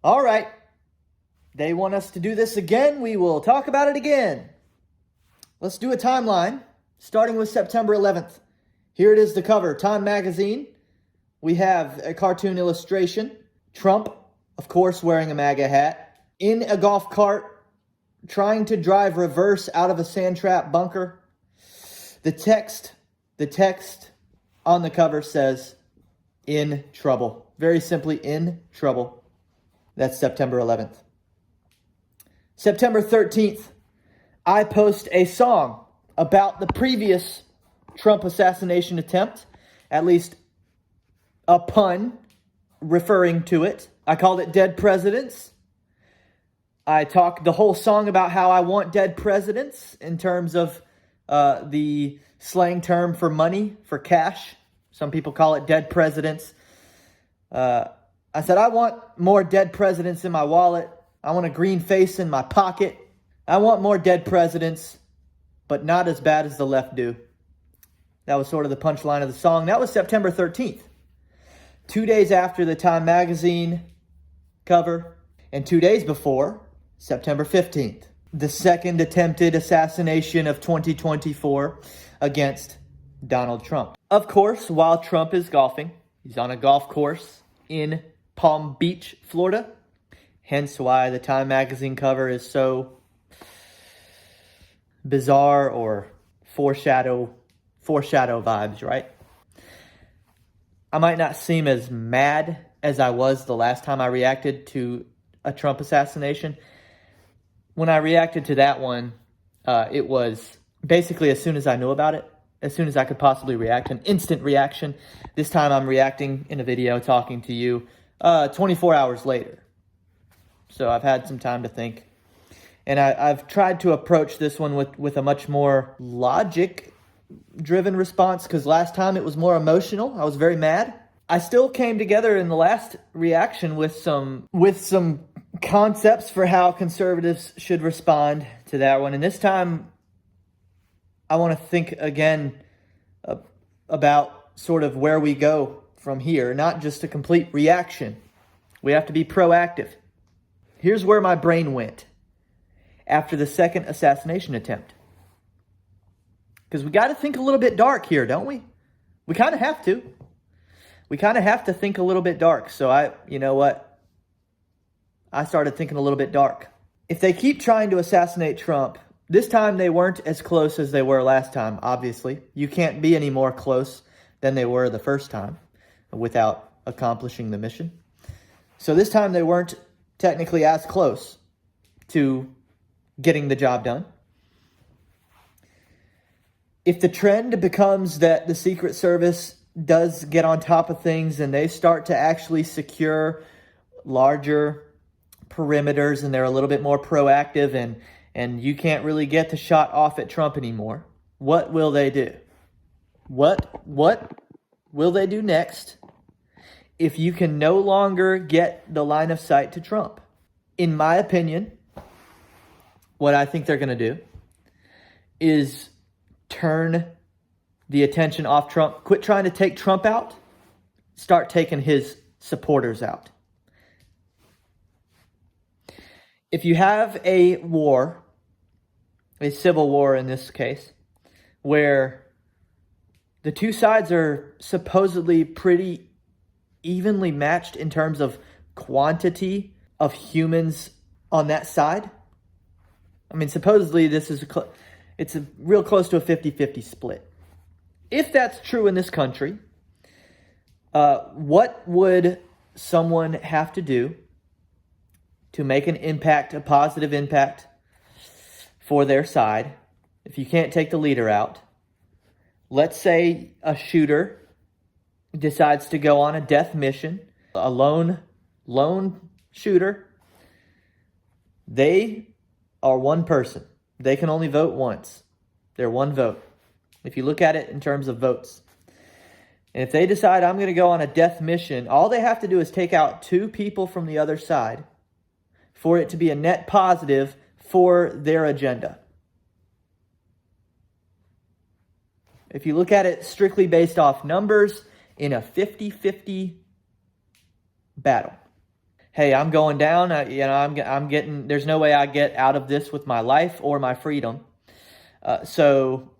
All right. They want us to do this again. We will talk about it again. Let's do a timeline, starting with September 11th. Here it is, the cover, Time Magazine. We have a cartoon illustration. Trump, of course, wearing a MAGA hat, in a golf cart, trying to drive reverse out of a sand trap bunker. The text on the cover says, "In trouble." Very simply, in trouble. That's September 11th. September 13th, I post a song about the previous Trump assassination attempt, at least a pun referring to it. I called it Dead Presidents. I talked the whole song about how I want dead presidents in terms of the slang term for money, for cash. Some people call it dead presidents. I said, I want more dead presidents in my wallet. I want a green face in my pocket. I want more dead presidents, but not as bad as the left do. That was sort of the punchline of the song. That was September 13th. 2 days after the Time Magazine cover, and 2 days before, September 15th, the second attempted assassination of 2024 against Donald Trump. Of course, while Trump is golfing, he's on a golf course in Palm Beach, Florida. Hence why the Time Magazine cover is so bizarre, or foreshadow vibes, right? I might not seem as mad as I was the last time I reacted to a Trump assassination. When I reacted to that one, it was basically as soon as I knew about it, as soon as I could possibly react, an instant reaction. This time I'm reacting in a video, talking to you 24 hours later. So I've had some time to think. And I've tried to approach this one with a much more logic-driven response, because last time it was more emotional. I was very mad. I still came together in the last reaction with some concepts for how conservatives should respond to that one. And this time, I want to think again about sort of where we go from here, not just a complete reaction. We have to be proactive. Here's where my brain went after the second assassination attempt. Because we got to think a little bit dark here, don't we? We kind of have to. We kind of have to think a little bit dark. So you know what? I started thinking a little bit dark. If they keep trying to assassinate Trump, this time they weren't as close as they were last time, obviously. You can't be any more close than they were the first time without accomplishing the mission. So this time they weren't technically as close to getting the job done. If the trend becomes that the Secret Service does get on top of things and they start to actually secure larger perimeters and they're a little bit more proactive and you can't really get the shot off at Trump anymore, what will they do? What will they do next if you can no longer get the line of sight to Trump? In my opinion, what I think they're going to do is turn the attention off Trump, quit trying to take Trump out, start taking his supporters out. If you have a war, a civil war in this case, where the two sides are supposedly pretty evenly matched in terms of quantity of humans on that side. I mean, supposedly this is it's a real close to a 50-50 split. If that's true in this country, what would someone have to do to make an impact, a positive impact for their side if you can't take the leader out? Let's say a shooter decides to go on a death mission, a lone shooter. They are one person. They can only vote once. They're one vote. If you look at it in terms of votes. And if they decide, I'm going to go on a death mission, all they have to do is take out two people from the other side for it to be a net positive for their agenda. If you look at it strictly based off numbers in a 50-50 battle. hey, I'm going down. I'm getting. There's no way I get out of this with my life or my freedom. So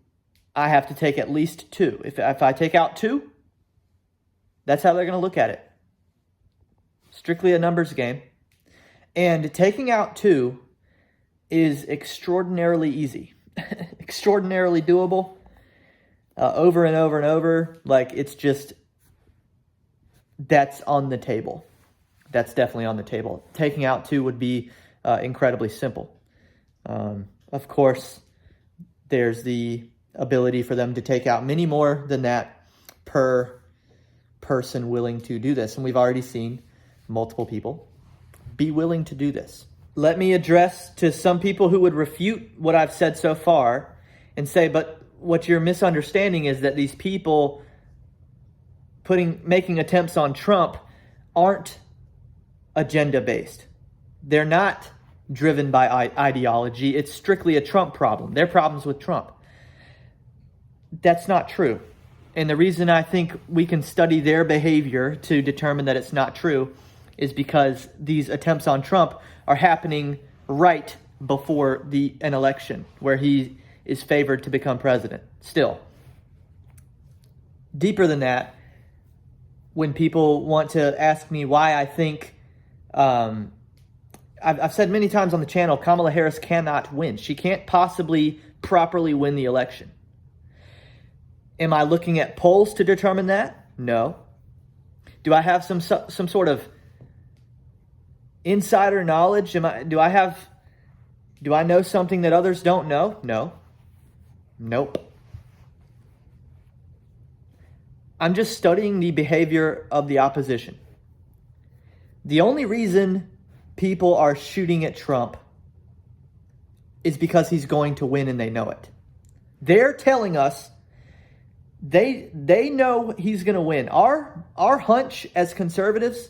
I have to take at least 2. If I take out 2, that's how they're going to look at it. Strictly a numbers game. And taking out 2 is extraordinarily easy, extraordinarily doable, over and over and over. Like, it's just, that's on the table. That's definitely on the table. Taking out 2 would be incredibly simple. Of course, there's the ability for them to take out many more than that per person willing to do this. And we've already seen multiple people be willing to do this. Let me address to some people who would refute what I've said so far and say, but what you're misunderstanding is that these people making attempts on Trump aren't agenda-based. They're not driven by ideology. It's strictly a Trump problem. Their problems with Trump. That's not true. And the reason I think we can study their behavior to determine that it's not true is because these attempts on Trump are happening right before an election where he is favored to become president. Still, deeper than that, when people want to ask me why I think, I've said many times on the channel, Kamala Harris cannot win. She can't possibly properly win the election. Am I looking at polls to determine that? No. Do I have some sort of insider knowledge? Do I know something that others don't know? No. Nope. I'm just studying the behavior of the opposition. The only reason people are shooting at Trump is because he's going to win and they know it. They're telling us they know he's going to win. Our hunch as conservatives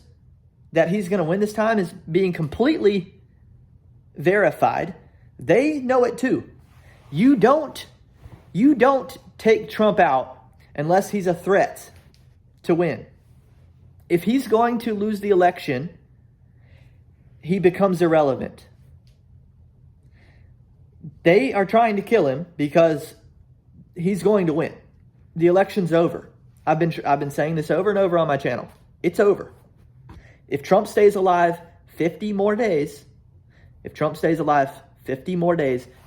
that he's going to win this time is being completely verified. They know it too. You don't take Trump out unless he's a threat to win. If he's going to lose the election, he becomes irrelevant. They are trying to kill him because he's going to win. The election's over. I've been saying this over and over on my channel. It's over. If Trump stays alive 50 more days,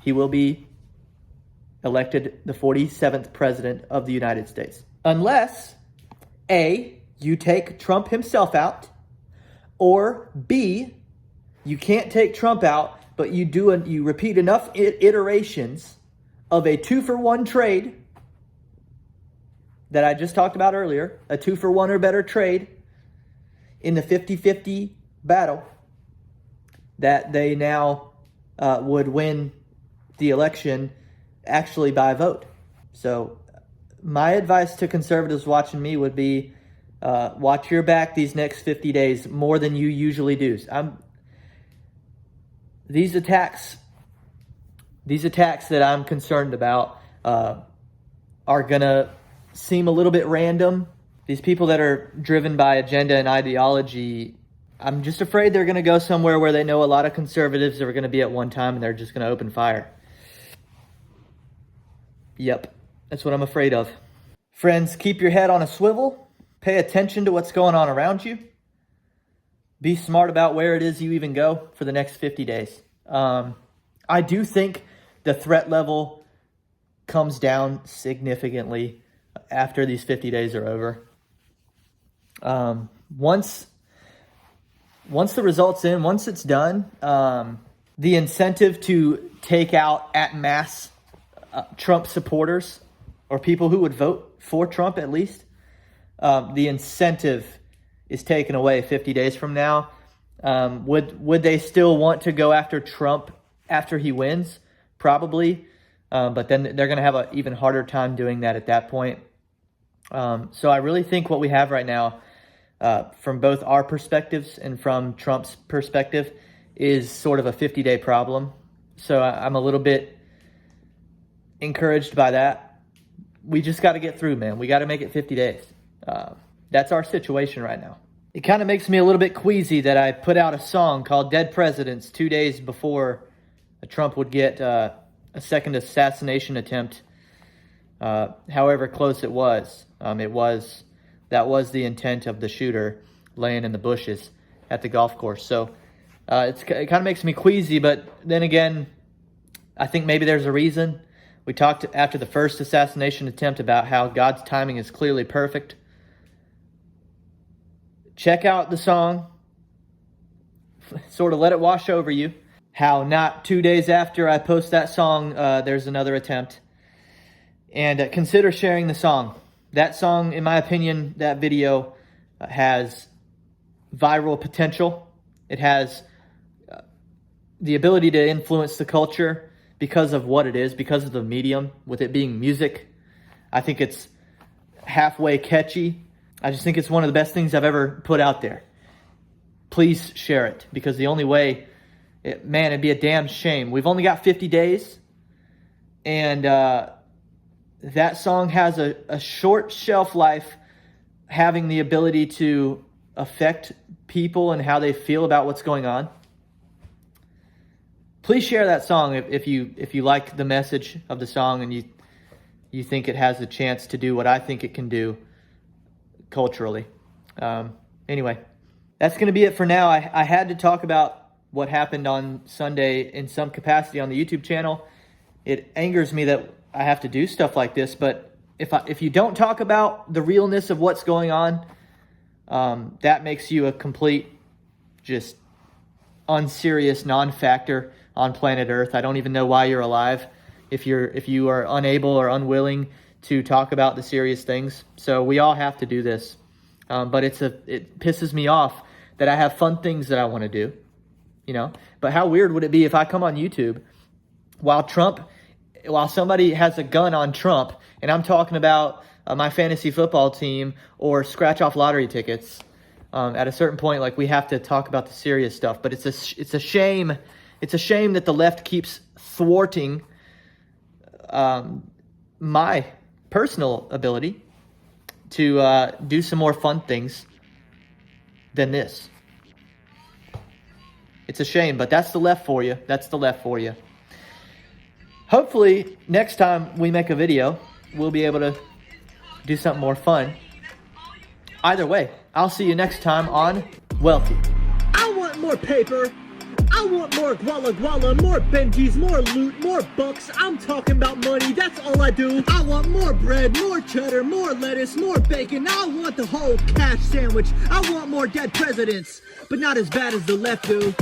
he will be elected the 47th president of the United States. Unless, A, you take Trump himself out, or B, you can't take Trump out, but you repeat enough iterations of a 2-for-1 trade that I just talked about earlier, a 2-for-1 or better trade in the 50-50 battle, that they now would win the election actually by vote. So my advice to conservatives watching me would be watch your back these next 50 days more than you usually do. These attacks that I'm concerned about are going to seem a little bit random. These people that are driven by agenda and ideology, I'm just afraid they're going to go somewhere where they know a lot of conservatives are going to be at one time and they're just going to open fire. Yep, that's what I'm afraid of. Friends, keep your head on a swivel. Pay attention to what's going on around you. Be smart about where it is you even go for the next 50 days. I do think the threat level comes down significantly after these 50 days are over. Once the result's in, once it's done, the incentive to take out at mass Trump supporters or people who would vote for Trump at least, the incentive is taken away 50 days from now. Would they still want to go after Trump after he wins? Probably. But then they're going to have an even harder time doing that at that point. So I really think what we have right now, from both our perspectives and from Trump's perspective, is sort of a 50-day problem. So I'm a little bit encouraged by that. We just got to get through, man. We got to make it 50 days. That's our situation right now. It kind of makes me a little bit queasy that I put out a song called Dead Presidents 2 days before Trump would get a second assassination attempt, however close it was. That was the intent of the shooter laying in the bushes at the golf course. So it kind of makes me queasy, but then again, I think maybe there's a reason. We talked after the first assassination attempt about how God's timing is clearly perfect. Check out the song, sort of let it wash over you. How not 2 days after I post that song, there's another attempt. And consider sharing the song. That song, in my opinion, that video has viral potential. It has the ability to influence the culture because of what it is, because of the medium, with it being music. I think it's halfway catchy. I just think it's one of the best things I've ever put out there. Please share it, because the only way, man, it'd be a damn shame. We've only got 50 days, and that song has a short shelf life, having the ability to affect people and how they feel about what's going on. Please share that song if you like the message of the song and you think it has a chance to do what I think it can do culturally. Anyway, that's going to be it for now. I had to talk about what happened on Sunday in some capacity on the YouTube channel. It angers me that I have to do stuff like this, but if you don't talk about the realness of what's going on, that makes you a complete, just unserious non-factor on planet Earth. I don't even know why you're alive if you are unable or unwilling to talk about the serious things. So we all have to do this. But it pisses me off that I have fun things that I want to do, you know. But how weird would it be if I come on YouTube while somebody has a gun on Trump and I'm talking about my fantasy football team or scratch off lottery tickets? At a certain point, like, we have to talk about the serious stuff. But it's a shame. It's a shame that the left keeps thwarting my personal ability to do some more fun things than this. It's a shame, but that's the left for you. That's the left for you. Hopefully, next time we make a video, we'll be able to do something more fun. Either way, I'll see you next time on Wealthy. I want more paper. I want more guala guala, more Benjis, more loot, more bucks. I'm talking about money, that's all I do. I want more bread, more cheddar, more lettuce, more bacon. I want the whole cash sandwich. I want more dead presidents, but not as bad as the left do.